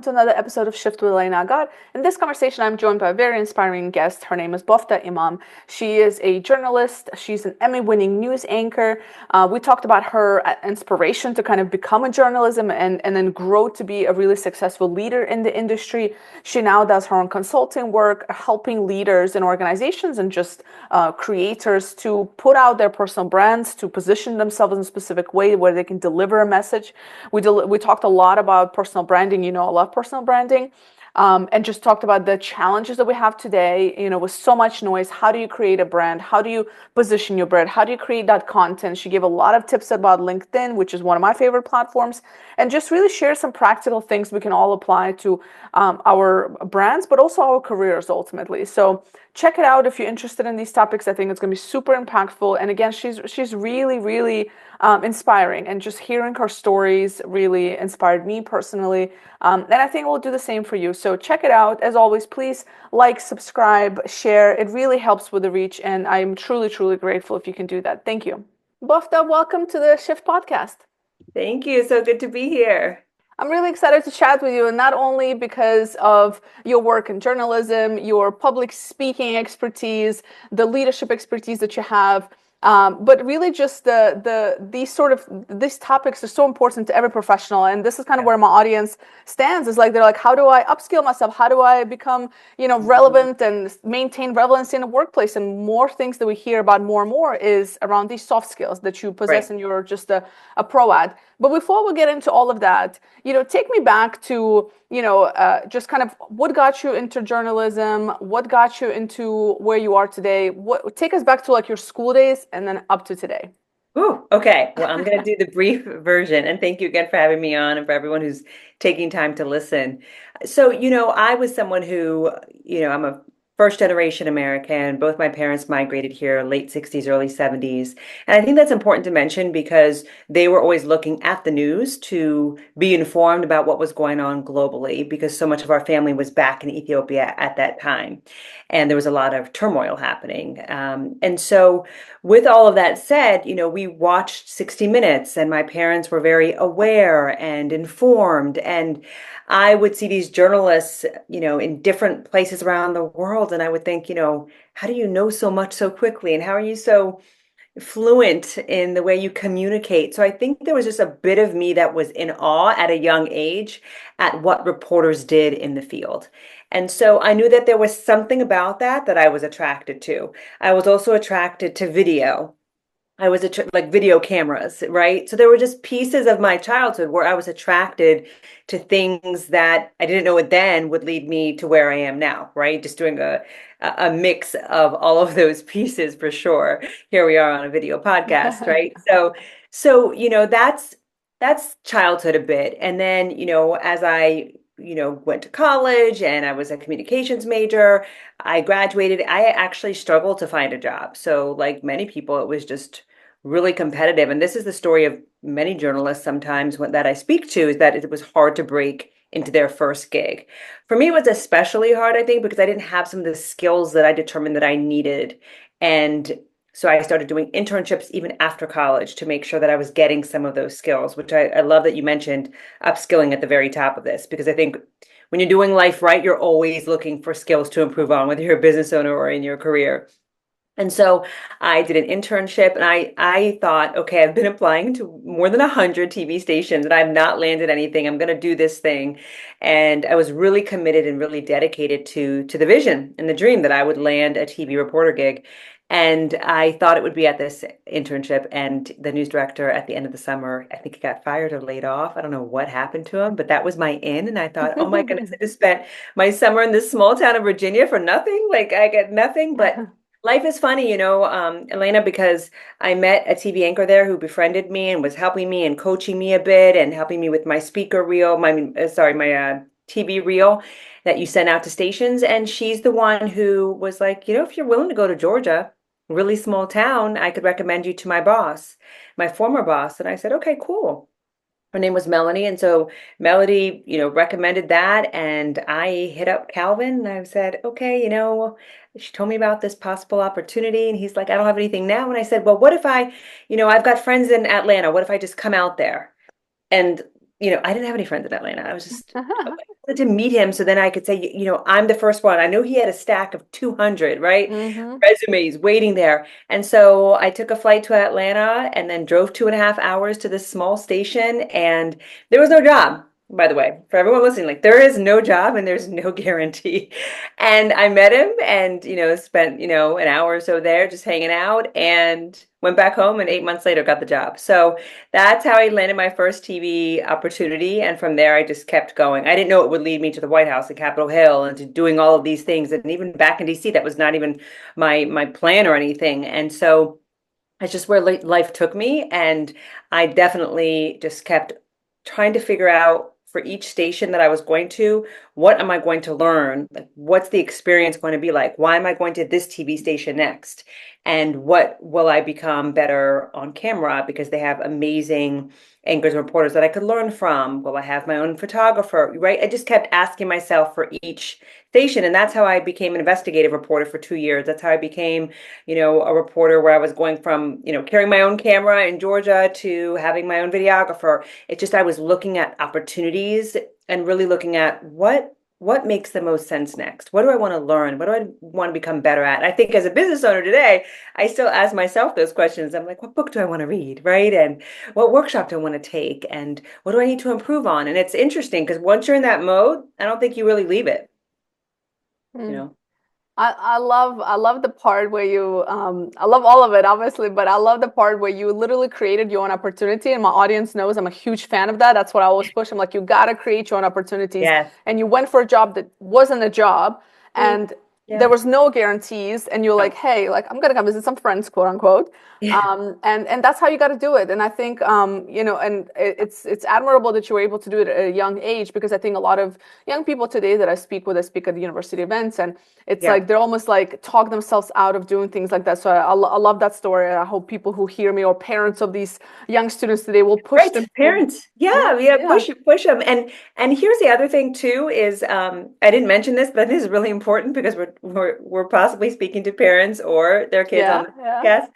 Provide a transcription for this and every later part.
To another episode of Shift with Elena. God, in this conversation, I'm joined by a very inspiring guest. Her name is Bofta Imam. She is a journalist. She's an Emmy-winning news anchor. We talked about her inspiration to kind of become a journalism and then grow to be a really successful leader in the industry. She now does her own consulting work, helping leaders and organizations and just creators to put out their personal brands, to position themselves in a specific way where they can deliver a message. We talked a lot about personal branding. You know, I love personal branding. And just talked about the challenges that we have today, with so much noise. How do you create a brand? How do you position your brand? How do you create that content? She gave a lot of tips about LinkedIn, which is one of my favorite platforms, and just really share some practical things we can all apply to our brands, but also our careers ultimately. So check it out if you're interested in these topics. I think it's going to be super impactful. And again, she's really, really inspiring, and just hearing her stories really inspired me personally. And I think we'll do the same for you. So check it out. As always, please like, subscribe, share. It really helps with the reach. And I'm truly, truly grateful if you can do that. Thank you. Bofta, welcome to the Shift podcast. Thank you. So good to be here. I'm really excited to chat with you, and not only because of your work in journalism, your public speaking expertise, the leadership expertise that you have, but really just these topics are so important to every professional. And this is kind of Yeah. where my audience stands. Is like they're like, how do I upskill myself? How do I become Mhm. relevant and maintain relevancy in the workplace? And more things that we hear about more and more is around these soft skills that you possess, Right. and you're just a pro at. But before we get into all of that, take me back to, just kind of what got you into journalism, what got you into where you are today. Take us back to like your school days and then up to today. Ooh, okay. Well, I'm going to do the brief version. And thank you again for having me on and for everyone who's taking time to listen. So, I was someone who, I'm a first generation American. Both my parents migrated here late 60s, early 70s. And I think that's important to mention because they were always looking at the news to be informed about what was going on globally, because so much of our family was back in Ethiopia at that time. And there was a lot of turmoil happening. And so, with all of that said, we watched 60 Minutes, and my parents were very aware and informed. And I would see these journalists, in different places around the world, and I would think, how do you know so much so quickly? And how are you so fluent in the way you communicate? So I think there was just a bit of me that was in awe at a young age at what reporters did in the field. And so I knew that there was something about that I was attracted to. I was also attracted to video. I was like video cameras, right? So there were just pieces of my childhood where I was attracted to things that I didn't know it then would lead me to where I am now, right? Just doing a mix of all of those pieces for sure. Here we are on a video podcast, right? So that's childhood a bit. And then, as I went to college and I was a communications major, I graduated. I actually struggled to find a job. So, like many people, it was just really competitive. And this is the story of many journalists sometimes that I speak to, is that it was hard to break into their first gig. For me, it was especially hard, I think, because I didn't have some of the skills that I determined that I needed. And so I started doing internships even after college to make sure that I was getting some of those skills, which I love that you mentioned upskilling at the very top of this, because I think when you're doing life right, you're always looking for skills to improve on, whether you're a business owner or in your career. And so I did an internship, and I thought, okay, I've been applying to more than 100 TV stations and I've not landed anything. I'm going to do this thing. And I was really committed and really dedicated to the vision and the dream that I would land a TV reporter gig. And I thought it would be at this internship, and the news director at the end of the summer, I think he got fired or laid off. I don't know what happened to him, but that was my in. And I thought, oh my goodness, I just spent my summer in this small town of Virginia for nothing. Like I get nothing, but life is funny, Elena, because I met a TV anchor there who befriended me and was helping me and coaching me a bit and helping me with my speaker reel, my TV reel that you send out to stations. And she's the one who was like, if you're willing to go to Georgia, really small town, I could recommend you to my boss, my former boss. And I said, okay, cool. Her name was Melanie. And so Melody, recommended that. And I hit up Calvin and I said, okay, she told me about this possible opportunity. And he's like, I don't have anything now. And I said, well, what if I've got friends in Atlanta. What if I just come out there? And I didn't have any friends in Atlanta. I wanted to meet him so then I could say, I'm the first one. I know he had a stack of 200, right? Mm-hmm. Resumes waiting there. And so I took a flight to Atlanta and then drove 2.5 hours to this small station. And there was no job, by the way, for everyone listening. Like, there is no job and there's no guarantee. And I met him and, spent, an hour or so there just hanging out and went back home and 8 months later got the job. So that's how I landed my first TV opportunity. And from there, I just kept going. I didn't know it would lead me to the White House and Capitol Hill and to doing all of these things. And even back in DC, that was not even my plan or anything. And so it's just where life took me. And I definitely just kept trying to figure out for each station that I was going to, what am I going to learn? Like, what's the experience going to be like? Why am I going to this TV station next? And what will I become better on camera? Because they have amazing anchors and reporters that I could learn from. Will I have my own photographer? Right? I just kept asking myself for each station. And that's how I became an investigative reporter for 2 years. That's how I became a reporter where I was going from, carrying my own camera in Georgia to having my own videographer. It's just I was looking at opportunities and really looking at what makes the most sense next. What do I want to learn? What do I want to become better at? And I think as a business owner today, I still ask myself those questions. I'm like, what book do I want to read, right? And what workshop do I want to take? And what do I need to improve on? And it's interesting because once you're in that mode, I don't think you really leave it, you know? I love the part where you I love all of it obviously, but I love the part where you literally created your own opportunity, and my audience knows I'm a huge fan of that. That's what I always push. I'm like, you gotta create your own opportunities. Yes. And you went for a job that wasn't a job, Mm, and there yeah. was no guarantees, and you're like, Oh, hey, like I'm gonna come visit some friends, quote unquote. yeah. And that's how you got to do it. And I think and it's admirable that you were able to do it at a young age, because I think a lot of young people today that I speak at the university events, and it's Yeah. like they're almost like talk themselves out of doing things like that. So I love that story. I hope people who hear me or parents of these young students today will push Right, them. parents. Yeah, Yeah, yeah, yeah, push them. And here's the other thing too is I didn't mention this, but I think it's really important because we're possibly speaking to parents or their kids on yeah, the yeah, podcast.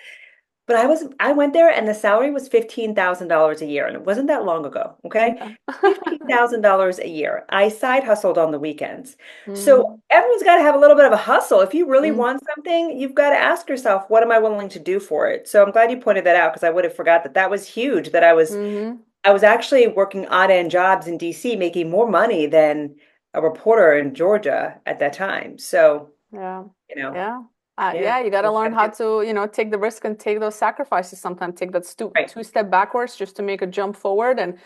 But I went there and the salary was $15,000 a year, and it wasn't that long ago, okay? yeah. $15,000 a year. I side hustled on the weekends. So Mm, everyone's got to have a little bit of a hustle. If you really mm, want something, you've got to ask yourself, what am I willing to do for it? So I'm glad you pointed that out because I would have forgot that that was huge, that mm-hmm. I was actually working odd end jobs in DC, making more money than a reporter in Georgia at that time. So, Yeah, you know, yeah. yeah, Yeah, you got to that's learn gotta how do. to, take the risk and take those sacrifices sometimes, take that Right. two-step backwards just to make a jump forward. And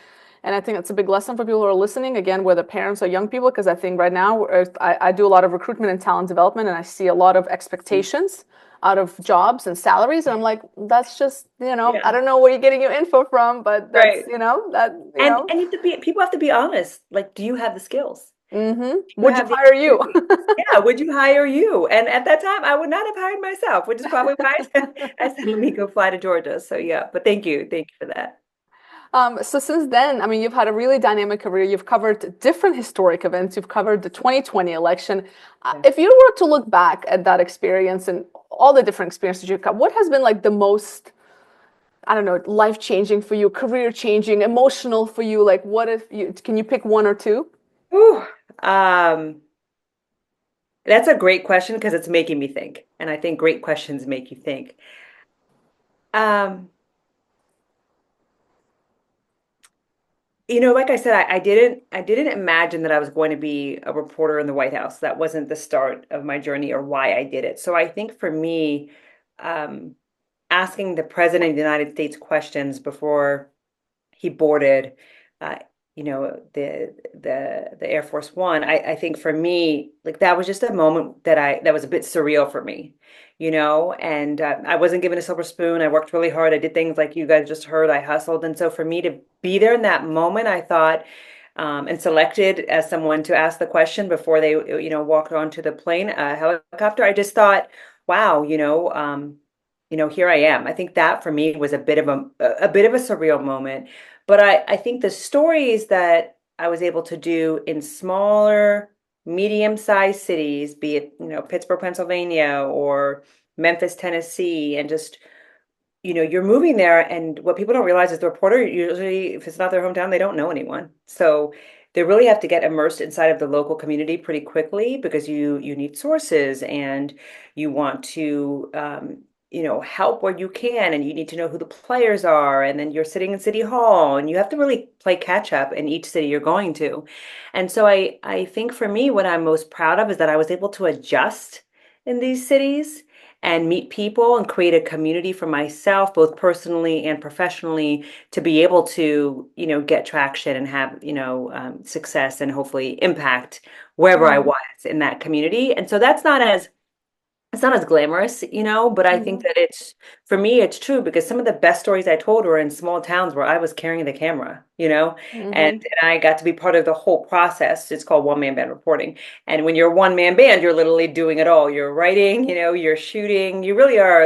I think that's a big lesson for people who are listening, again, whether parents or young people, because I think right now I do a lot of recruitment and talent development, and I see a lot of expectations out of jobs and salaries. And I'm like, that's just, I Yeah. don't know where you're getting your info from, but that's, Right. And you have to be people have to be honest. Like, do you have the skills? Do you Would you have the hire you? experience? Yeah, would you hire you? And at that time, I would not have hired myself, which is probably why I said, let me go fly to Georgia. So yeah, but thank you. Thank you for that. So since then, I mean, you've had a really dynamic career. You've covered different historic events. You've covered the 2020 election. Yeah. If you were to look back at that experience and all the different experiences you've covered, what has been like the most, I don't know, life-changing for you, career-changing, emotional for you? Like, what if you can you pick one or two? Ooh, um, that's a great question because it's making me think. And I think great questions make you think. Um, like I said, I didn't imagine that I was going to be a reporter in the White House. That wasn't the start of my journey or why I did it. So I think for me, um, asking the President of the United States questions before he boarded, uh, the Air Force One. I think for me, like that was just a moment that was a bit surreal for me, and I wasn't given a silver spoon. I worked really hard. I did things like you guys just heard. I hustled, and so for me to be there in that moment, I thought. And selected as someone to ask the question before they, walked onto the plane, helicopter. I just thought, wow, here I am. I think that for me was a bit of a surreal moment. But I think the stories that I was able to do in smaller, medium-sized cities, be it, Pittsburgh, Pennsylvania or Memphis, Tennessee, and just you're moving there, and what people don't realize is the reporter usually, if it's not their hometown, they don't know anyone. So they really have to get immersed inside of the local community pretty quickly because you need sources and you want to help where you can, and you need to know who the players are, and then you're sitting in City Hall, and you have to really play catch up in each city you're going to. And so I think for me, what I'm most proud of is that I was able to adjust in these cities and meet people and create a community for myself, both personally and professionally, to be able to, get traction and have, success and hopefully impact wherever I Mm-hmm. was in that community. And so it's not as glamorous, but I think Mm-hmm. that for me, it's true because some of the best stories I told were in small towns where I was carrying the camera, Mm-hmm. and I got to be part of the whole process. It's called one man band reporting. And when you're a one man band, you're literally doing it all. You're writing, you're shooting, you really are,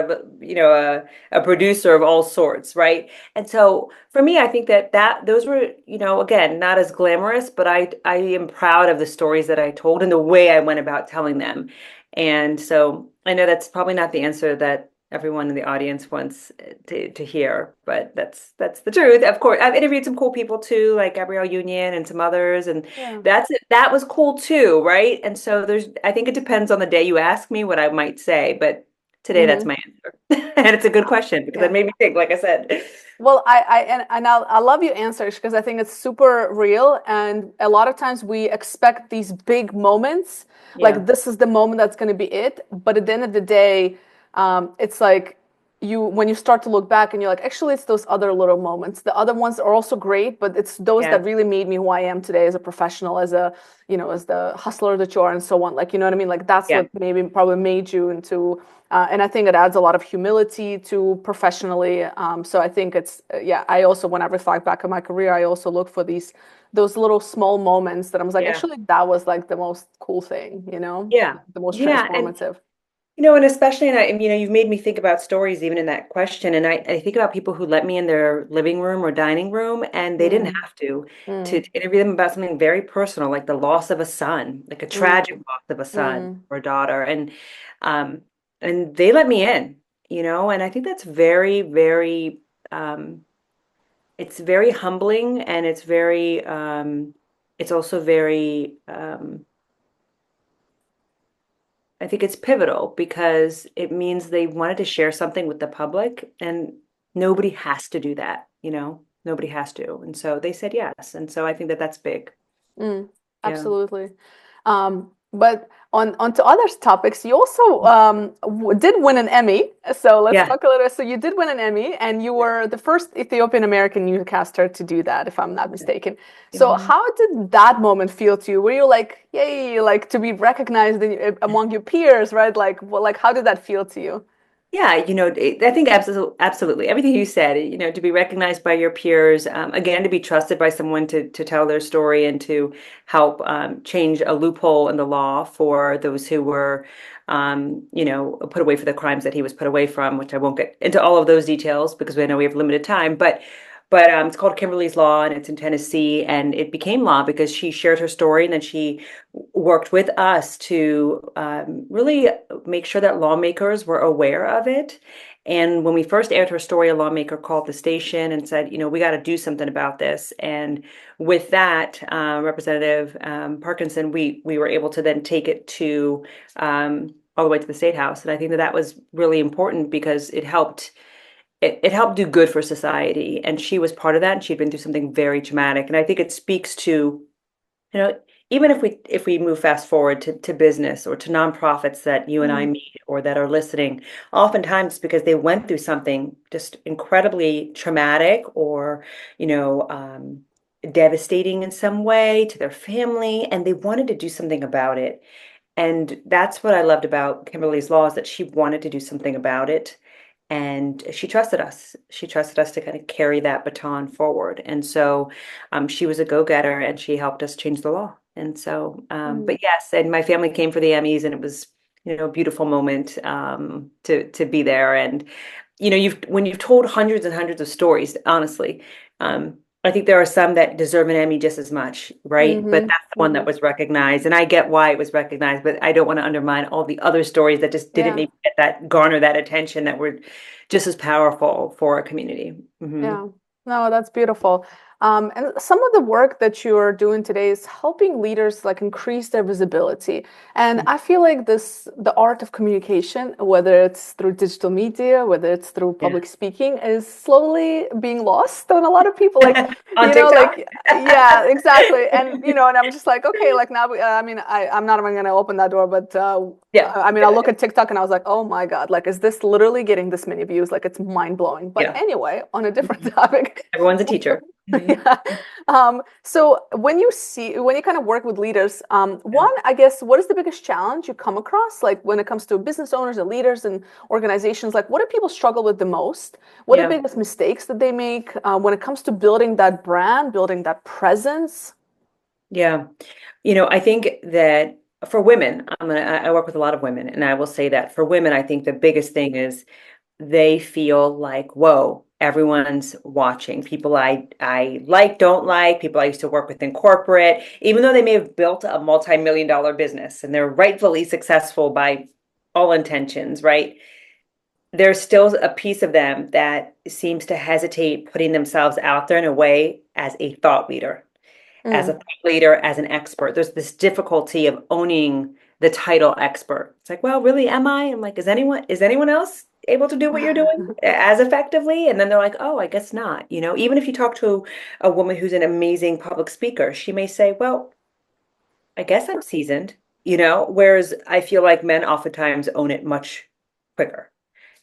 a producer of all sorts, right? And so for me, I think that those were, again, not as glamorous, but I am proud of the stories that I told and the way I went about telling them. And so I know that's probably not the answer that everyone in the audience wants to hear, but that's the truth. Of course, I've interviewed some cool people too, like Gabrielle Union and some others, and Yeah. that was cool too, right? And so I think it depends on the day you ask me what I might say, but today that's Mm-hmm. my answer. And it's a good question because it Yeah. made me think, like I said. Well, I love your answers because I think it's super real, and a lot of times we expect these big moments, Yeah, like this is the moment that's going to be it. But at the end of the day, it's like you when you start to look back and you're like, actually, it's those other little moments. The other ones are also great, but it's those yeah, that really made me who I am today as a professional, as a as the hustler that you are, and so on. Like, you know what I mean? Like that's yeah, what maybe probably made you into and I think it adds a lot of humility to professionally. So I think it's yeah. I also, when I reflect back on my career, I also look for those little small moments that I was like, yeah, actually, that was like the most cool thing, yeah, the most yeah. And transformative. and especially, and you've made me think about stories even in that question. And I think about people who let me in their living room or dining room, and they didn't Mm, have to mm, interview them about something very personal, like the loss of a son, like a tragic mm, loss of a son mm, or daughter. Um, and they let me in, and I think that's very, very, it's very humbling, and it's also very, I think it's pivotal because it means they wanted to share something with the public, and nobody has to do that, Nobody has to. And so they said yes. And so I think that that's big. mm, Yeah. absolutely. But on to other topics, you also did win an Emmy. So let's Yeah. talk a little. So you did win an Emmy, and you were the first Ethiopian American newscaster to do that, if I'm not mistaken. So Yeah. how did that moment feel to you? Were you like, yay, like to be recognized among your peers, right? Like, well, like how did that feel to you? Yeah, I think absolutely everything you said, to be recognized by your peers, again, to be trusted by someone to tell their story and to help change a loophole in the law for those who were, put away for the crimes that he was put away from, which I won't get into all of those details because we know we have limited time, but it's called Kimberly's Law, and it's in Tennessee, and it became law because she shared her story, and then she worked with us to really make sure that lawmakers were aware of it. And when we first aired her story, a lawmaker called the station and said, we got to do something about this. And with that, Representative Parkinson, we were able to then take it to all the way to the State House. And I think that was really important because it helped do good for society. And she was part of that, and she'd been through something very traumatic. And I think it speaks to, you know, even if we move fast forward to business or to nonprofits that you and I Mm, meet or that are listening, oftentimes because they went through something just incredibly traumatic or, you know, um, devastating in some way to their family, and they wanted to do something about it. And that's what I loved about Kimberly's Law is that she wanted to do something about it. And she trusted us. She trusted us to kind of carry that baton forward. And so she was a go-getter, and she helped us change the law. And so, mm, but yes, and my family came for the Emmys, and it was, a beautiful moment to be there. And, you've when you've told hundreds and hundreds of stories, honestly, I think there are some that deserve an Emmy just as much, right? But Mm-hmm. that's the one that Mm-hmm. was recognized, and I get why it was recognized, but I don't want to undermine all the other stories that just didn't Yeah. maybe get that garner that attention that were just as powerful for our community. Yeah, no, that's beautiful. And some of the work that you're doing today is helping leaders like increase their visibility. And I feel like the art of communication, whether it's through digital media, whether it's through Yeah. public speaking, is slowly being lost on a lot of people. Like, On TikTok? yeah, exactly. And, and I'm just like, okay, like now, I'm not even going to open that door, but Yeah. I mean, I look at TikTok and I was like, oh my God, like, is this literally getting this many views? Like, it's mind blowing. But Yeah. anyway, on a different topic. Everyone's a teacher. Yeah. So when you kind of work with leaders, one, I guess, what is the biggest challenge you come across? Like when it comes to business owners and leaders and organizations, like what do people struggle with the most? What are the Yeah. biggest mistakes that they make when it comes to building that brand, building that presence? Yeah. I think that for women, I work with a lot of women, and I will say that for women, I think the biggest thing is they feel like, whoa, everyone's watching. People I like, don't like, people I used to work with in corporate, even though they may have built a multi-million dollar business and they're rightfully successful by all intentions, right? There's still a piece of them that seems to hesitate putting themselves out there in a way as a thought leader, as a Mm. thought leader, as an expert. There's this difficulty of owning the title expert. It's like, well, really, am I? I'm like, is anyone else able to do what you're doing as effectively? And then they're like, oh, I guess not. Even if you talk to a woman who's an amazing public speaker, she may say, well, I guess I'm seasoned, whereas I feel like men oftentimes own it much quicker.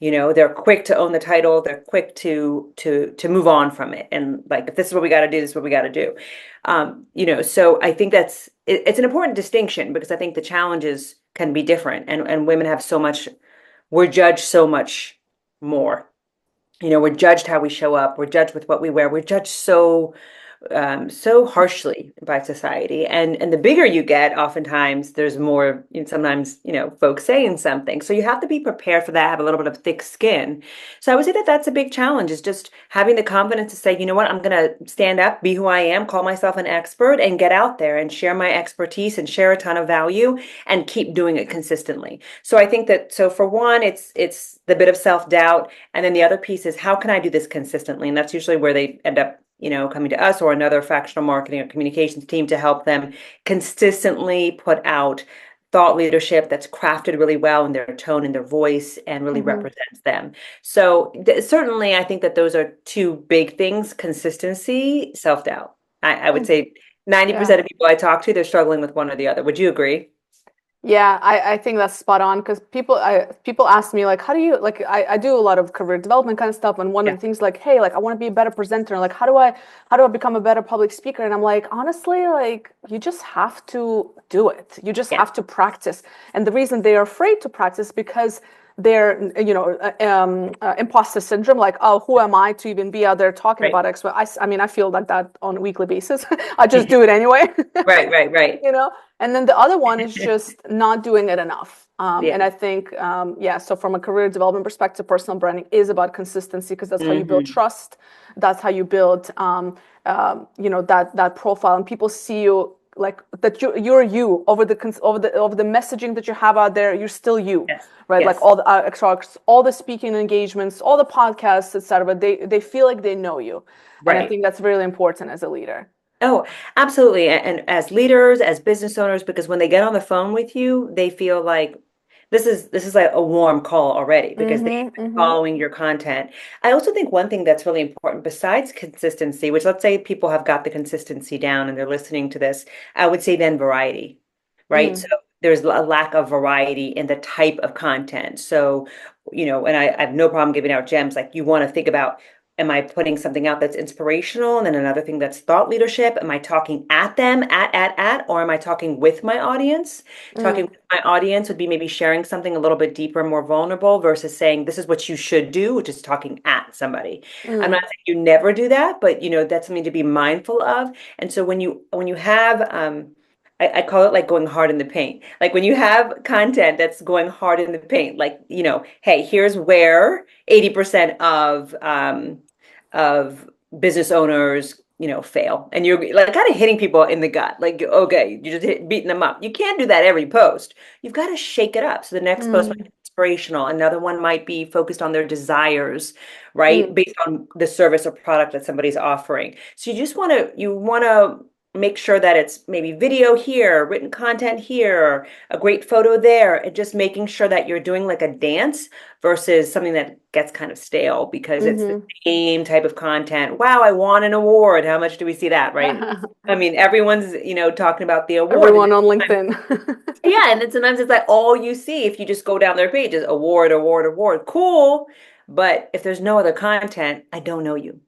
They're quick to own the title, they're quick to move on from it. And like if this is what we got to do, this is what we got to do. So I think it's an important distinction because I think the challenges can be different and women have so much, we're judged so much more. We're judged how we show up, we're judged with what we wear, we're judged so harshly by society. And the bigger you get, oftentimes there's more, sometimes, folks saying something. So you have to be prepared for that, have a little bit of thick skin. So I would say that that's a big challenge is just having the confidence to say, you know what, I'm going to stand up, be who I am, call myself an expert and get out there and share my expertise and share a ton of value and keep doing it consistently. So I think that, so for one, it's the bit of self-doubt. And then the other piece is how can I do this consistently? And that's usually where they end up coming to us or another fractional marketing or communications team to help them consistently put out thought leadership that's crafted really well in their tone and their voice and really Hmm. represents them. So certainly, I think that those are two big things: consistency, self-doubt. I would say Yeah. 90% of people I talk to, they're struggling with one or the other. Would you agree? Yeah, I think that's spot on because people ask me like how do you like I do a lot of career development kind of stuff and one of Yeah. the things like hey like I want to be a better presenter like how do I become a better public speaker and I'm like honestly like you just have to do it you just Yeah. have to practice and the reason they are afraid to practice because they're imposter syndrome like oh who am I to even be out there talking Right. about X I mean I feel like that on a weekly basis I just do it anyway Right. Right. Right. you know and then the other one is just not doing it enough and Yeah. I think yeah so from a career development perspective personal branding is about consistency because that's how you build Hmm. trust that's how you build that profile and people see you like that you're you over the messaging that you have out there you're still you Yes. right like Yes. across all the speaking engagements all the podcasts etc but they feel like they know you and I Right. think that's really important as a leader. Oh, absolutely. And as leaders, as business owners, because when they get on the phone with you, they feel like this is like a warm call already because they've Mm-hmm, been mm-hmm, following your content. I also think one thing that's really important besides consistency, which let's say people have got the consistency down and they're listening to this, I would say then variety, right? So mm, there's a lack of variety in the type of content. So, and I have no problem giving out gems. Like you want to think about am I putting something out that's inspirational and then another thing that's thought leadership? Am I talking at them, or am I talking with my audience? Talking mm, with my audience would be maybe sharing something a little bit deeper, more vulnerable versus saying this is what you should do, which is talking at somebody. I'm not mm, saying you never do that, but that's something to be mindful of. And so when you have I call it like going hard in the paint. Like when you have content that's going hard in the paint, like, hey, here's where 80% of business owners, fail. And you're like kind of hitting people in the gut. Like, okay, you're just beating them up. You can't do that every post. You've got to shake it up. So the next post might Mm, be inspirational. Another one might be focused on their desires, right? mm, Based on the service or product that somebody's offering. So you want to make sure that it's maybe video here, written content here, a great photo there, and just making sure that you're doing like a dance versus something that gets kind of stale because it's the mm-hmm. same type of content. Wow, I won an award. How much do we see that, right? I mean, everyone's, talking about the award. Everyone on LinkedIn. Yeah, and then sometimes it's like all you see if you just go down their page is award, award, award. Cool. But if there's no other content, I don't know you.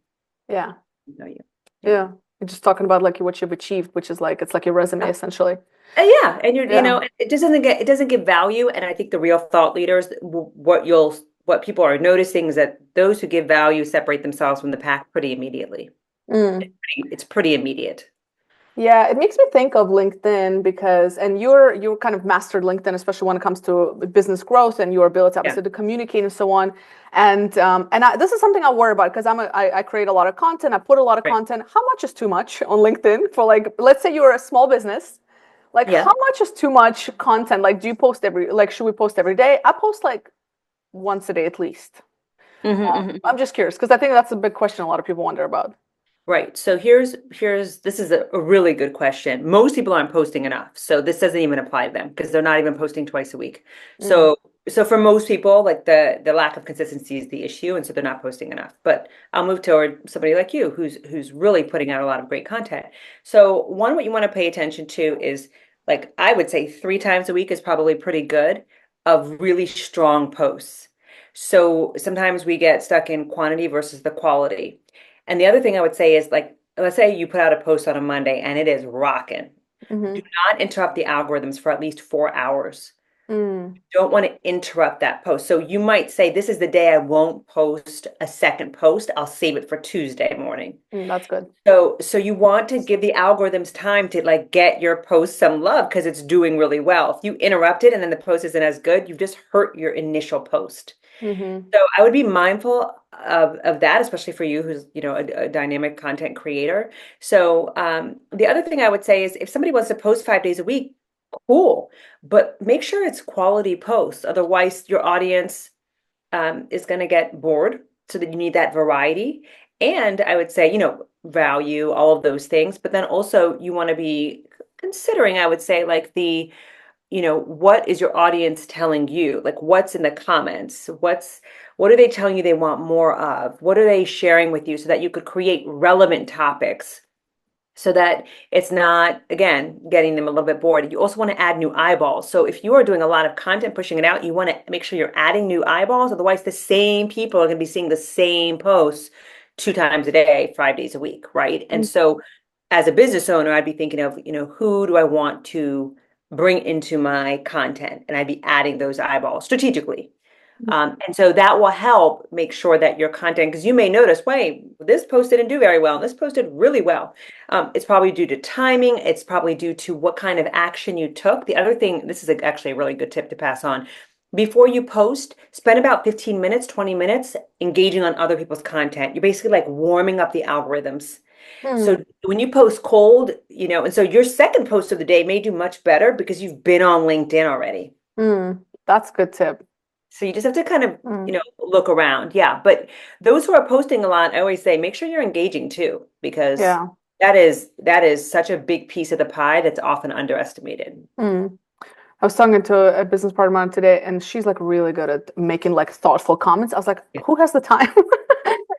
Yeah. I don't know you. Yeah. Yeah. You're just talking about like what you've achieved, which is like it's like your resume essentially. Yeah, and Yeah. it just doesn't give value. And I think the real thought leaders, what people are noticing is that those who give value separate themselves from the pack pretty immediately. Mm. It's pretty immediate. Yeah, it makes me think of LinkedIn because, and you're kind of mastered LinkedIn, especially when it comes to business growth and your ability, Yeah, obviously, to communicate and so on. This is something I worry about because I create a lot of content. I put a lot of right. content. How much is too much on LinkedIn for like, let's say you're a small business. Like, Yeah. how much is too much content? Like, do you post should we post every day? I post like once a day at least. Hmm. I'm just curious because I think that's a big question a lot of people wonder about. Right. So here's this is a really good question. Most people aren't posting enough. So this doesn't even apply to them because they're not even posting twice a week. Mm, So for most people, like the lack of consistency is the issue, and so they're not posting enough. But I'll move toward somebody like you who's really putting out a lot of great content. So one, what you want to pay attention to is like I would say 3 times a week is probably pretty good of really strong posts. So sometimes we get stuck in quantity versus the quality. And the other thing I would say is like, let's say you put out a post on a Monday and it is rocking. Do mm-hmm, not interrupt the algorithms for at least 4 hours. mm, Don't want to interrupt that post. So you might say, this is the day I won't post a second post. I'll save it for Tuesday morning. that's good. So you want to give the algorithms time to like get your post some love because it's doing really well. If you interrupt it and then the post isn't as good, you've just hurt your initial post. Mm-hmm. So I would be mindful of that, especially for you who's, a dynamic content creator. So the other thing I would say is if somebody wants to post 5 days a week, cool, but make sure it's quality posts. Otherwise, your audience is going to get bored. So that you need that variety. And I would say, value, all of those things. But then also you want to be considering, I would say, like what is your audience telling you? Like what's in the comments? What are they telling you they want more of? What are they sharing with you so that you could create relevant topics so that it's not, again, getting them a little bit bored. You also want to add new eyeballs. So if you are doing a lot of content, pushing it out, you want to make sure you're adding new eyeballs. Otherwise, the same people are going to be seeing the same posts 2 times a day, 5 days a week, right? And so as a business owner, I'd be thinking of, who do I want to bring into my content? And I'd be adding those eyeballs strategically. And so that will help make sure that your content, because you may notice, wait, this post didn't do very well. This posted really well. It's probably due to timing. It's probably due to what kind of action you took. The other thing, this is actually a really good tip to pass on. Before you post, spend about 15 minutes, 20 minutes engaging on other people's content. You're basically like warming up the algorithms. Mm-hmm. So when you post cold, and so your second post of the day may do much better because you've been on LinkedIn already. Mm, that's a good tip. So you just have to kind of, Mm, look around. Yeah. But those who are posting a lot, I always say, make sure you're engaging too, because yeah. that is such a big piece of the pie that's often underestimated. Mm. I was talking to a business partner of mine today, and she's like really good at making like thoughtful comments. I was like, Yeah. who has the time?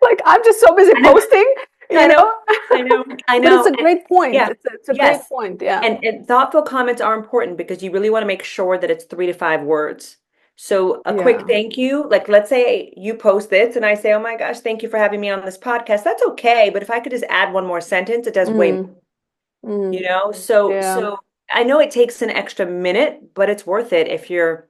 Like, I'm just so busy I know, posting, I you know, know? I know, I But it's know. a great point. Yeah. It's a great Yes. point. Yeah. And thoughtful comments are important because you really want to make sure that it's 3 to 5 words. So a quick Yeah. thank you, like let's say you post this and I say, oh my gosh, thank you for having me on this podcast. That's okay. But if I could just add one more sentence, it does way more, Mm, mm, So yeah. I know it takes an extra minute, but it's worth it if you're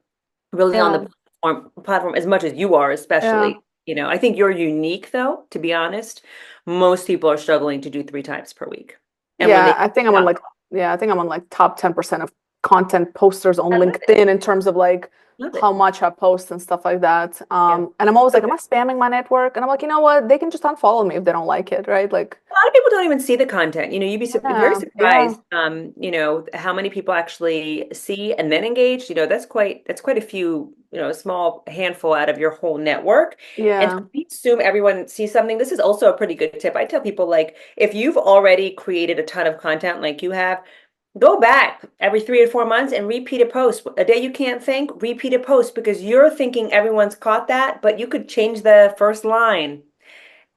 really on Yeah. the platform as much as you are, Yeah. especially. I think you're unique though, to be honest. Most people are struggling to do 3 times per week. And when Yeah. they I think I'm on like, yeah, I think I'm on like top 10% of content posters on I love it. LinkedIn in terms of like Love how it. much I post and stuff like that. Yeah. And I'm always like, Okay. am I spamming my network? And I'm like, you know what? They can just unfollow me if they don't like it, right? Like, A lot of people don't even see the content. You'd be very yeah, yeah, surprised, how many people actually see and then engage. That's quite a few, a small handful out of your whole network. And so yeah. we assume everyone sees something. This is also a pretty good tip. I tell people like if you've already created a ton of content like you have, go back every 3 or 4 months and repeat a post. A day you can't think, repeat a post because you're thinking everyone's caught that, but you could change the first line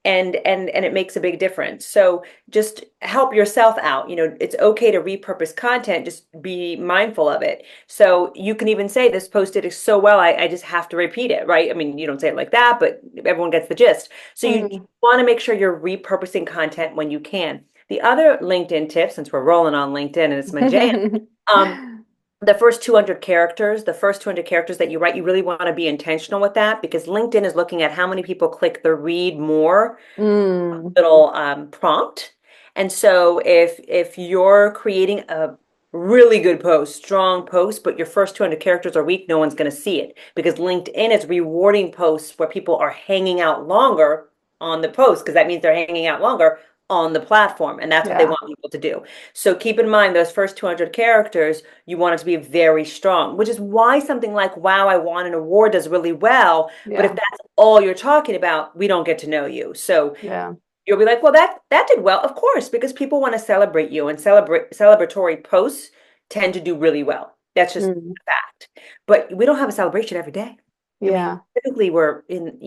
and it makes a big difference. So just help yourself out. It's okay to repurpose content, just be mindful of it. So you can even say this post did so well, I just have to repeat it, right? I mean, you don't say it like that, but everyone gets the gist. So you Mm. want to make sure you're repurposing content when you can. The other LinkedIn tip, since we're rolling on LinkedIn and it's my jam, um, the first 200 characters that you write, you really want to be intentional with that because LinkedIn is looking at how many people click the read more Mm. little prompt. And so if you're creating a really good post, strong post, but your first 200 characters are weak, no one's going to see it because LinkedIn is rewarding posts where people are hanging out longer on the post because that means they're hanging out longer on the platform and that's what they Yeah, want people to do. So keep in mind those first 200 characters, you want it to be very strong, which is why something like wow, I won an award does really well. But if yeah, that's all you're talking about, we don't get to know you. So yeah. you'll be like, well, that did well, of course, because people want to celebrate you, and celebratory posts tend to do really well. That's just Mm. a fact. But we don't have a celebration every day. I mean, Yeah. typically we're in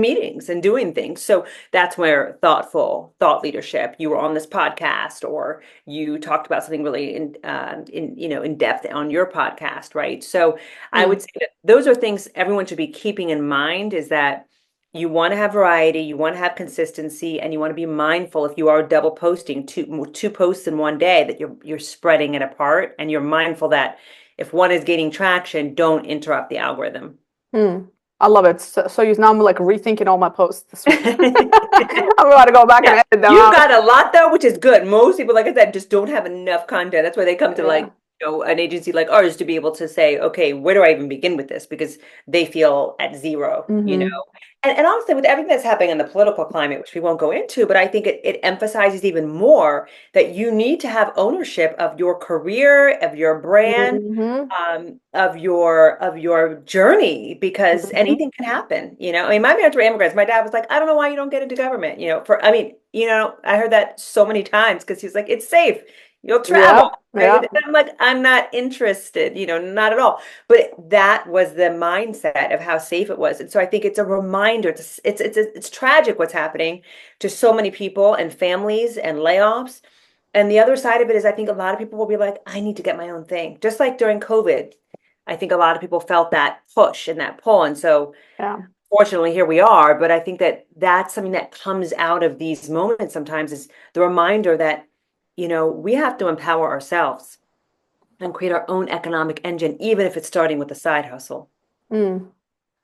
meetings and doing things. So that's where thoughtful thought leadership. You were on this podcast, or you talked about something really in depth on your podcast, right? So I would Mm. say that those are things everyone should be keeping in mind. Is that you want to have variety, you want to have consistency, and you want to be mindful if you are double posting two posts in one day that you're spreading it apart, and you're mindful that if one is gaining traction, don't interrupt the algorithm. Mm. I love it. So you now I'm like rethinking all my posts this week. I'm about to go back and Yeah, edit them you've out. got a lot though, which is good. Most people, like I said, just don't have enough content. That's why they come to Yeah. an agency like ours to be able to say, okay, where do I even begin with this? Because they feel at zero. Hmm. And honestly, with everything that's happening in the political climate, which we won't go into, but I think it emphasizes even more that you need to have ownership of your career, of your brand, Hmm. of your journey, because Hmm. anything can happen. I mean, my parents were immigrants. My dad was like, I don't know why you don't get into government. I mean, I heard that so many times because he was like, it's safe. You'll travel. Yeah. Right? Yeah. And I'm like, I'm not interested, not at all. But that was the mindset of how safe it was. And so I think it's a reminder. It's tragic what's happening to so many people and families and layoffs. And the other side of it is I think a lot of people will be like, I need to get my own thing. Just like during COVID, I think a lot of people felt that push and that pull. And so Yeah. fortunately, here we are. But I think that that's something that comes out of these moments sometimes is the reminder that, we have to empower ourselves and create our own economic engine, even if it's starting with a side hustle. Mm.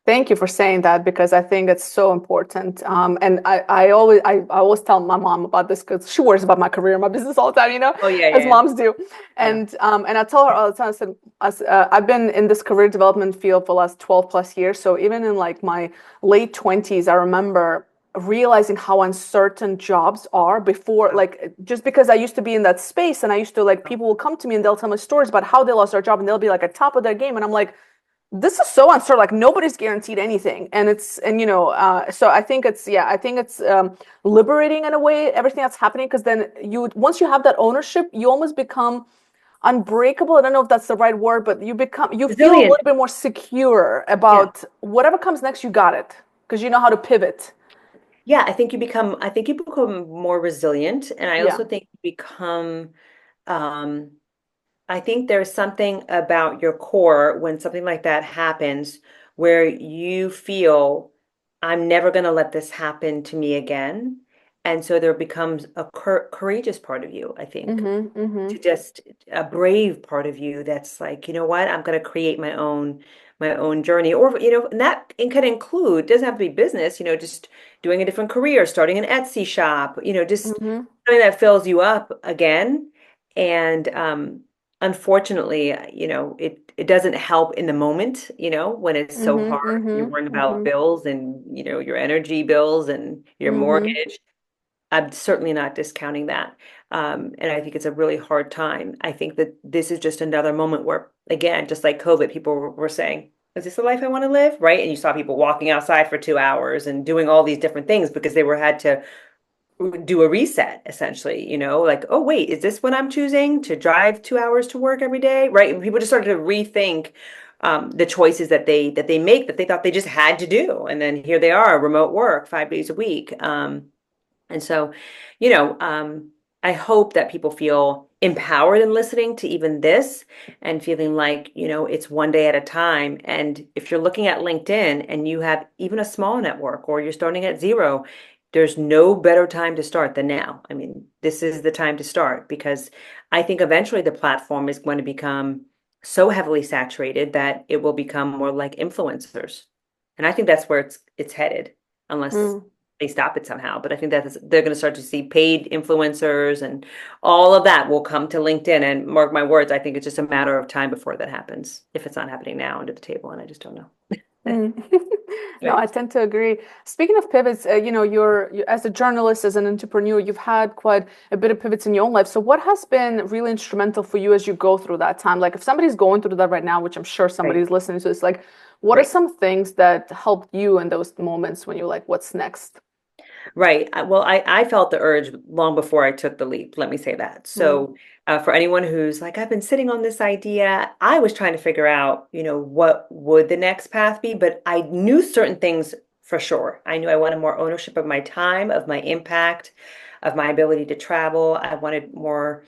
Thank you for saying that because I think it's so important. And I always tell my mom about this because she worries about my career, my business all the time, Oh, yeah, as yeah, moms do. yeah. And I tell her all the time. I said, I've been in this career development field for the last 12 plus years. So even in like my late 20s, I remember realizing how uncertain jobs are before, Wow. like just because I used to be in that space and I used to like people will come to me and they'll tell me stories about how they lost their job and they'll be like at top of their game and I'm like this is so uncertain, like nobody's guaranteed anything and so I think it's liberating in a way everything that's happening because then you once you have that ownership you almost become unbreakable. I don't know if that's the right word, but you feel a little Resilient. bit more secure Yeah. about whatever comes next. You got it because you know how to pivot. Yeah, I think you become more resilient. And I Yeah. also think you become um I think there's something about your core when something like that happens where you feel, I'm never going to let this happen to me again. And so there becomes a courageous part of you, I think, Mm-hmm. Mm-hmm. to just a brave part of you that's like, you know what, I'm going to create my own journey. Or, and that it can include, doesn't have to be business, just doing a different career, starting an Etsy shop, just Mm-hmm. something that fills you up again. And unfortunately, it doesn't help in the moment, when it's so Mm-hmm, hard. You're mm-hmm, worrying about mm-hmm, bills and, your energy bills and your mm-hmm, mortgage. I'm certainly not discounting that. And I think it's a really hard time. I think that this is just another moment where, again, just like COVID, people were saying, is this the life I want to live? Right. And you saw people walking outside for 2 hours and doing all these different things because they were had to do a reset, essentially, like, oh, wait, is this what I'm choosing to drive 2 hours to work every day? Right. And people just started to rethink the choices that they make that they thought they just had to do. And then here they are, remote work 5 days a week. And so, you know, um, I hope that people feel empowered in listening to even this and feeling like, it's one day at a time. And if you're looking at LinkedIn and you have even a small network or you're starting at zero, there's no better time to start than now. I mean, this is the time to start because I think eventually the platform is going to become so heavily saturated that it will become more like influencers. And I think that's where it's headed, unless mm. they stop it somehow. But I think that they're going to start to see paid influencers and all of that will come to LinkedIn. And mark my words, I think it's just a matter of time before that happens. If it's not happening now under the table, and I just don't know. Mm. No, Right. I tend to agree. Speaking of pivots, as a journalist, as an entrepreneur, you've had quite a bit of pivots in your own life. So, what has been really instrumental for you as you go through that time? Like, if somebody's going through that right now, which I'm sure Right. somebody's listening to, it's like, what are Right. some things that helped you in those moments when you're like, what's next? Right. Well, I felt the urge long before I took the leap. Let me say that. Mm, So, for anyone who's like, I've been sitting on this idea, I was trying to figure out, what would the next path be, but I knew certain things for sure. I knew I wanted more ownership of my time, of my impact, of my ability to travel. I wanted more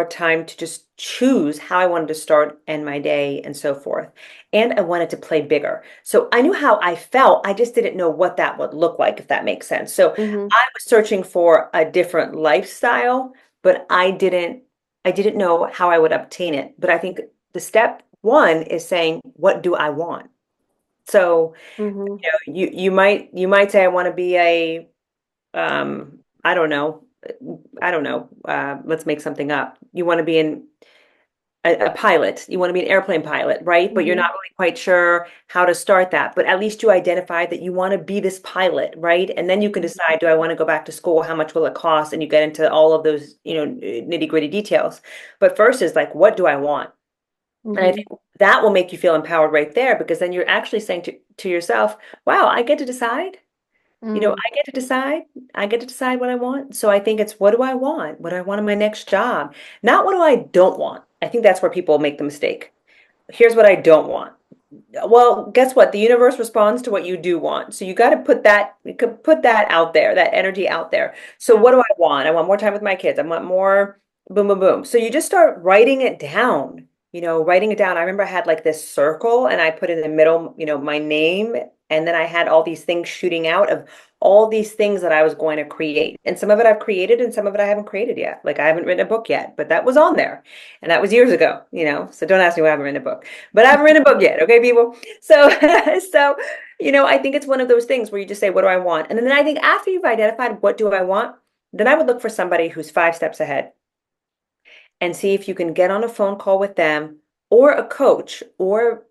time to just choose how I wanted to start and my day and so forth. And I wanted to play bigger. So I knew how I felt. I just didn't know what that would look like, if that makes sense. So mm-hmm, I was searching for a different lifestyle, but I didn't know how I would obtain it. But I think the step one is saying, what do I want? So, mm-hmm, you might say I want to be I don't know. I don't know. Let's make something up. You want to be a pilot. You want to be an airplane pilot, right? But you're mm-hmm, not really quite sure how to start that. But at least you identified that you want to be this pilot, right? And then you can decide, do I want to go back to school? How much will it cost? And you get into all of those, nitty-gritty details. But first is like, what do I want? And I mm-hmm, think that will make you feel empowered right there because then you're actually saying to yourself, wow, I get to decide. mm-hmm, I get to decide. I get to decide what I want. So I think it's what do I want? What do I want in my next job? Not what do I don't want. I think that's where people make the mistake. Here's what I don't want. Well, guess what? The universe responds to what you do want. So you got to put that out there, that energy out there. So yeah, what do I want? I want more time with my kids. I want more boom, boom, boom. So you just start writing it down, writing it down. I remember I had like this circle and I put in the middle, my name, and then I had all these things shooting out of all these things that I was going to create. And some of it I've created and some of it I haven't created yet. Like I haven't written a book yet, but that was on there. And that was years ago, So don't ask me why I haven't written a book. But I haven't written a book yet, okay, people? So, so, I think it's one of those things where you just say, what do I want? And then I think after you've identified what do I want, then I would look for somebody who's 5 steps ahead and see if you can get on a phone call with them or a coach or,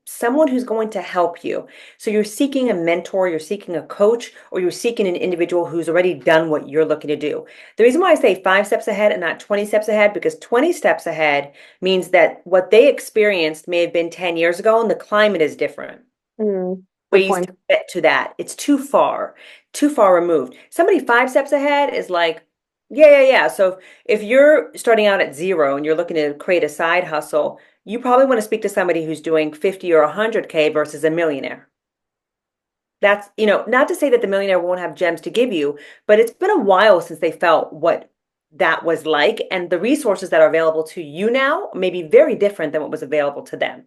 someone who's going to help you. So you're seeking a mentor, you're seeking a coach, or you're seeking an individual who's already done what you're looking to do. The reason why I say 5 steps ahead and not 20 steps ahead, because 20 steps ahead means that what they experienced may have been 10 years ago and the climate is different. mm. Good Ways to point. get to that. It's too far removed. Somebody 5 steps ahead is like, yeah, yeah, yeah. So if you're starting out at zero and you're looking to create a side hustle, you probably want to speak to somebody who's doing 50 or 100K versus a millionaire. That's, not to say that the millionaire won't have gems to give you, but it's been a while since they felt what that was like. And the resources that are available to you now may be very different than what was available to them.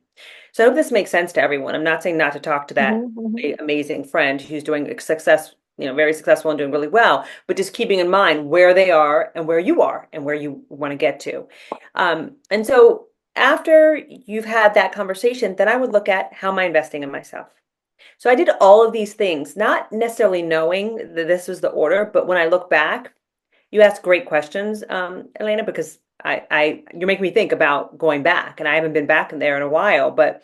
So I hope this makes sense to everyone. I'm not saying not to talk to that Mm-hmm, mm-hmm. amazing friend who's doing success, very successful and doing really well, but just keeping in mind where they are and where you are and where you want to get to. And so after you've had that conversation, then I would look at how am I investing in myself? So I did all of these things, not necessarily knowing that this was the order, but when I look back, you ask great questions, Elena, because you're making me think about going back, and I haven't been back in there in a while. But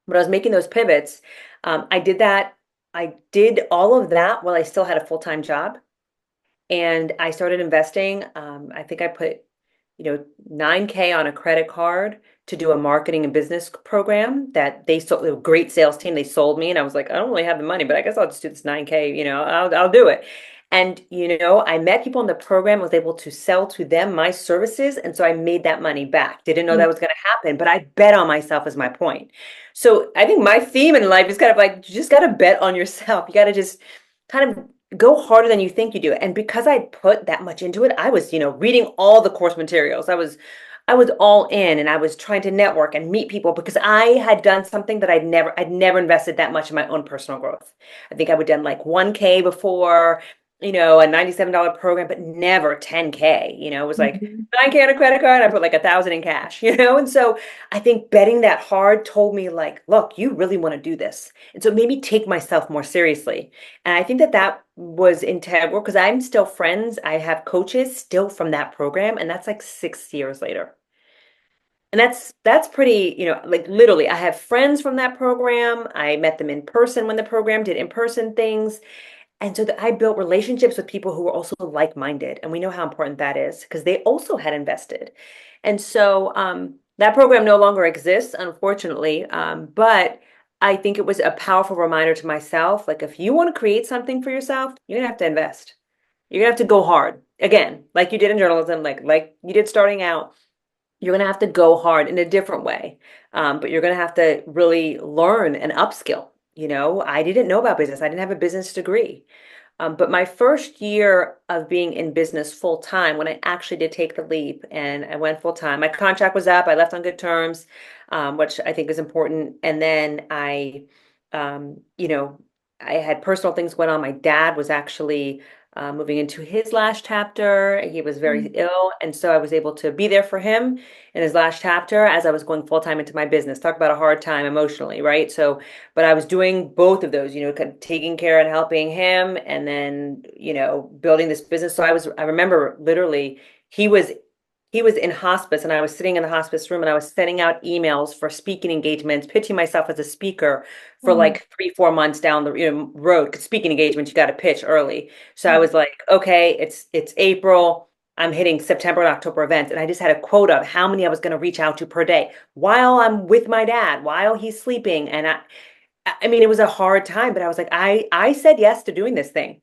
when I was making those pivots, I did that. I did all of that while I still had a full-time job, and I started investing. I think I put, 9K on a credit card to do a marketing and business program that they sold. A great sales team. They sold me, and I was like, I don't really have the money, but I guess I'll just do this 9K. I'll do it. And I met people in the program, was able to sell to them my services, and so I made that money back. Didn't know that was going to happen, but I bet on myself is my point. So I think my theme in life is kind of like you just got to bet on yourself. You got to just kind of go harder than you think you do. And because I put that much into it, I was, reading all the course materials. I was all in, and I was trying to network and meet people because I had done something that I'd never invested that much in my own personal growth. I think I would done like 1K before, a $97 program, but never 10K. It was like Mhm. 9K on a credit card. I put like 1,000 in cash, and so I think betting that hard told me like, look, you really want to do this. And so it made me take myself more seriously. And I think that that was integral because I'm still friends. I have coaches still from that program, and that's like 6 years later. And that's pretty, like literally, I have friends from that program. I met them in person when the program did in-person things. And so that I built relationships with people who were also like-minded. And we know how important that is because they also had invested. And so that program no longer exists, unfortunately. But I think it was a powerful reminder to myself, like if you want to create something for yourself, you're gonna have to invest. You're gonna have to go hard. Again, like you did in journalism, like you did starting out, you're going to have to go hard in a different way. But you're going to have to really learn and upskill. I didn't know about business. I didn't have a business degree. But my first year of being in business full time, when I actually did take the leap and I went full time, my contract was up. I left on good terms, which I think is important. And then um, you know, I had personal things going on. My dad was actually moving into his last chapter. He was very ill, and so I was able to be there for him in his last chapter as I was going full time into my business. Talk about a hard time emotionally, right? So but I was doing both of those, taking care and helping him and then, building this business. So I remember literally he was he was in hospice and I was sitting in the hospice room and I was sending out emails for speaking engagements, pitching myself as a speaker for Mhm. like 3, 4 months down the road. 'Cause speaking engagements, you got to pitch early. So I Mhm. was like, okay, it's April. I'm hitting September and October events. And I just had a quota of how many I was going to reach out to per day while I'm with my dad, while he's sleeping. And I mean, it was a hard time, but I was like, I said yes to doing this thing.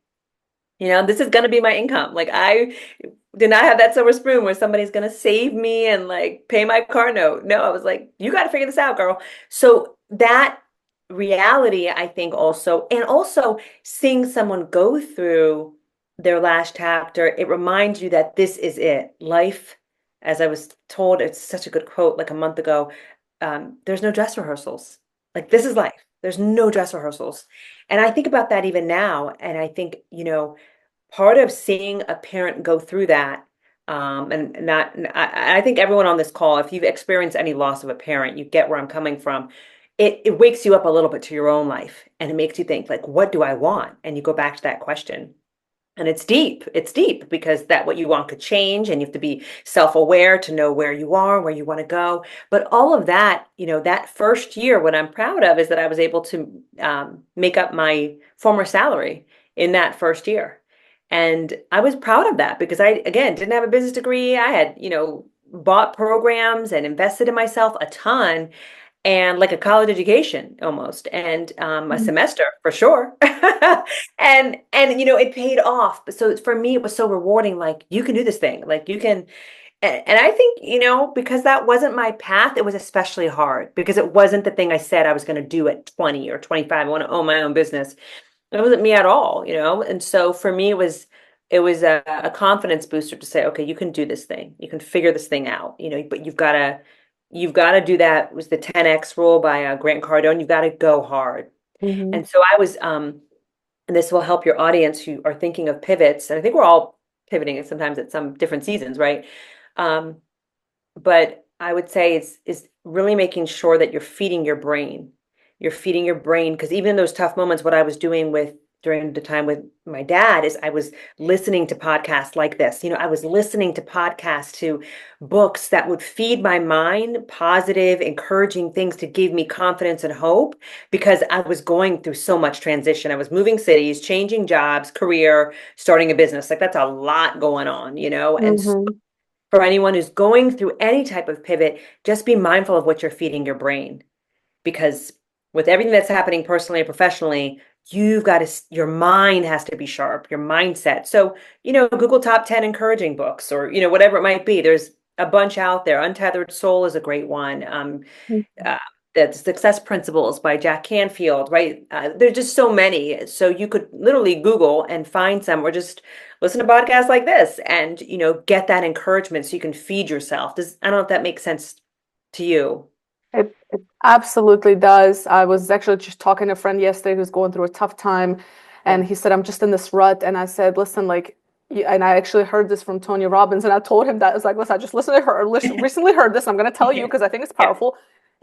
This is going to be my income. Like I did not have that silver spoon where somebody's going to save me and like pay my car note. No, I was like, you got to figure this out, girl. So that reality, I think also, and also seeing someone go through their last chapter, it reminds you that this is it. Life, as I was told, it's such a good quote like a month ago. There's no dress rehearsals. Like this is life. There's no dress rehearsals. And I think about that even now. And I think, part of seeing a parent go through that, and not, I think everyone on this call, if you've experienced any loss of a parent, you get where I'm coming from. It wakes you up a little bit to your own life and it makes you think, like, what do I want? And you go back to that question. And it's deep. It's deep because that what you want could change and you have to be self-aware to know where you are, where you want to go. But all of that, that first year, what I'm proud of is that I was able to make up my former salary in that first year. And I was proud of that because I, again, didn't have a business degree. I had, bought programs and invested in myself a ton and like a college education almost and a Mhm. semester for sure and it paid off. But so for me it was so rewarding, like you can do this thing, like you can. And I think because that wasn't my path, it was especially hard because it wasn't the thing I said I was going to do at 20 or 25. I want to own my own business. It wasn't me at all, and so for me it was a confidence booster to say, okay, you can do this thing, you can figure this thing out, but you've got to do that. It was the 10X rule by Grant Cardone. You've got to go hard. Mhm. And so I was, and this will help your audience who are thinking of pivots. And I think we're all pivoting sometimes at some different seasons, right? Um, but I would say is really making sure that you're feeding your brain. You're feeding your brain because even in those tough moments, what I was doing with during the time with my dad is I was listening to podcasts like this. I was listening to podcasts, to books that would feed my mind positive, encouraging things to give me confidence and hope because I was going through so much transition. I was moving cities, changing jobs, career, starting a business. Like that's a lot going on. And Mm-hmm. for anyone who's going through any type of pivot, just be mindful of what you're feeding your brain because with everything that's happening personally and professionally, your mind has to be sharp, your mindset. So, Google top 10 encouraging books or, whatever it might be. There's a bunch out there. Untethered Soul is a great one. Uh, the Success Principles by Jack Canfield, right? There's just so many. So you could literally Google and find some or just listen to podcasts like this and, get that encouragement so you can feed yourself. I don't know if that makes sense to you. It absolutely does. I was actually just talking to a friend yesterday who's going through a tough time, and Yeah. he said, "I'm just in this rut." And I said, "Listen, like," and I actually heard this from Tony Robbins, and I told him that I was like, "Listen, I just listened to her, recently heard this. I'm going to tell you Yeah. because I think it's Yeah. powerful."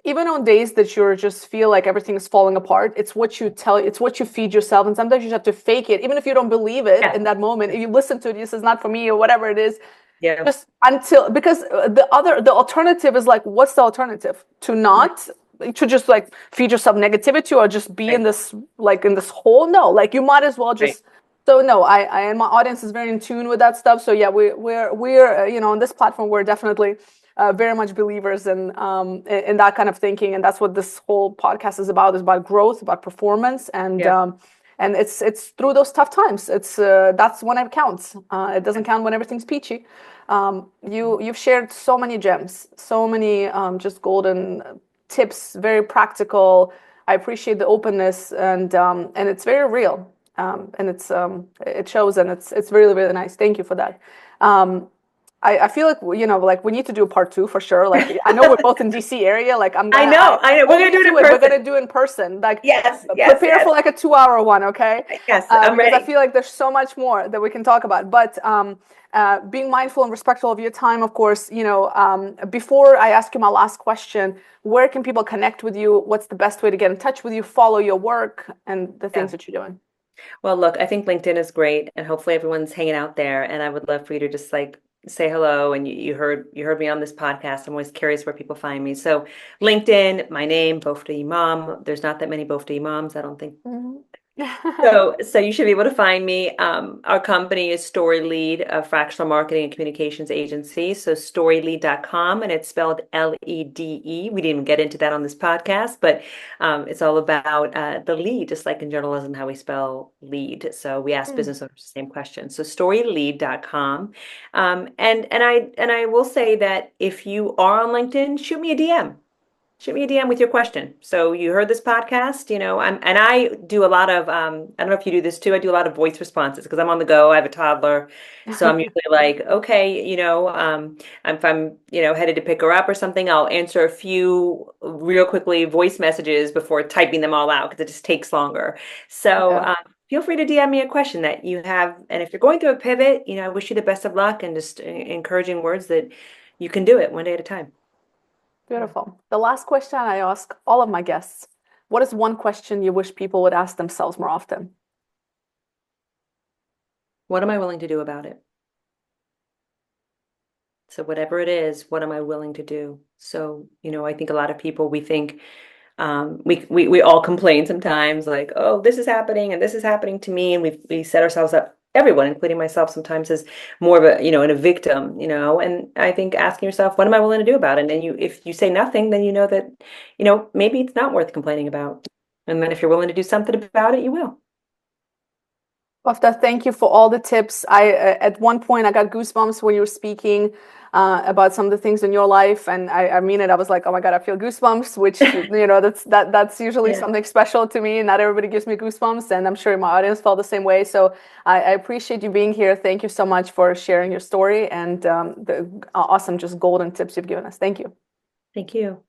Even on days that you just feel like everything is falling apart, it's what you feed yourself, and sometimes you just have to fake it, even if you don't believe it in Yeah. that moment. If you listen to it, this is not for me or whatever it is, Yeah. just until because the alternative is like, what's the alternative? To not to just like feed yourself negativity or just be in Right. this like in this hole? No, like you might as well Right. just. So no, I and my audience is very in tune with that stuff. So yeah, we're on this platform we're definitely very much believers in that kind of thinking, and that's what this whole podcast is about growth, about performance, Yeah. and it's through those tough times. It's that's when it counts. It doesn't count when everything's peachy. You've shared so many gems, so many just golden tips, very practical. I appreciate the openness and it's very real. And it shows and it's really, really nice. Thank you for that. I feel like like we need to do a part two for sure. Like I know we're both in DC area. Like I know. We're hold gonna me do it to in it. We're person. gonna do in person. Like Yes, yes, prepare yes, for like a 2 hour one, okay? yes. I'm Because I ready. feel like there's so much more that we can talk about. But being mindful and respectful of your time, of course. Before I ask you my last question, where can people connect with you? What's the best way to get in touch with you? Follow your work and the things Yeah. that you're doing. Well, look, I think LinkedIn is great, and hopefully everyone's hanging out there. And I would love for you to just like say hello. And you heard me on this podcast. I'm always curious where people find me. So LinkedIn, my name, Bofta Yimam. There's not that many Bofta Yimams, I don't think. Mhm. So you should be able to find me. Our company is Story Lead, a fractional marketing and communications agency. So storylead.com, and it's spelled LEDE. We didn't even get into that on this podcast, but it's all about the lead, just like in journalism, how we spell lead. So we ask Mm. business owners the same question. So storylead.com. And I will say that if you are on LinkedIn, shoot me a DM. Shoot me a DM with your question. So you heard this podcast, and I do a lot of, I don't know if you do this too. I do a lot of voice responses because I'm on the go. I have a toddler. So I'm usually like, okay, if I'm, headed to pick her up or something, I'll answer a few real quickly voice messages before typing them all out because it just takes longer. So Yeah, feel free to DM me a question that you have. And if you're going through a pivot, I wish you the best of luck and just encouraging words that you can do it one day at a time. beautiful. The last question I ask all of my guests, what is one question you wish people would ask themselves more often? What am I willing to do about it? So whatever it is, what am I willing to do? So, I think a lot of people, we think, we all complain sometimes like, oh, this is happening and this is happening to me. And we set ourselves up, everyone, including myself, sometimes as more of a, and a victim, and I think asking yourself, what am I willing to do about it? And then if you say nothing, then you know that, maybe it's not worth complaining about. And then if you're willing to do something about it, you will. Bafta, thank you for all the tips. At one point I got goosebumps when you were speaking about some of the things in your life, and I mean it. I was like, oh my God, I feel goosebumps, which that's usually Yeah. something special to me. Not everybody gives me goosebumps, and I'm sure my audience felt the same way. So I appreciate you being here. Thank you so much for sharing your story and the awesome, just golden tips you've given us. Thank you. Thank you.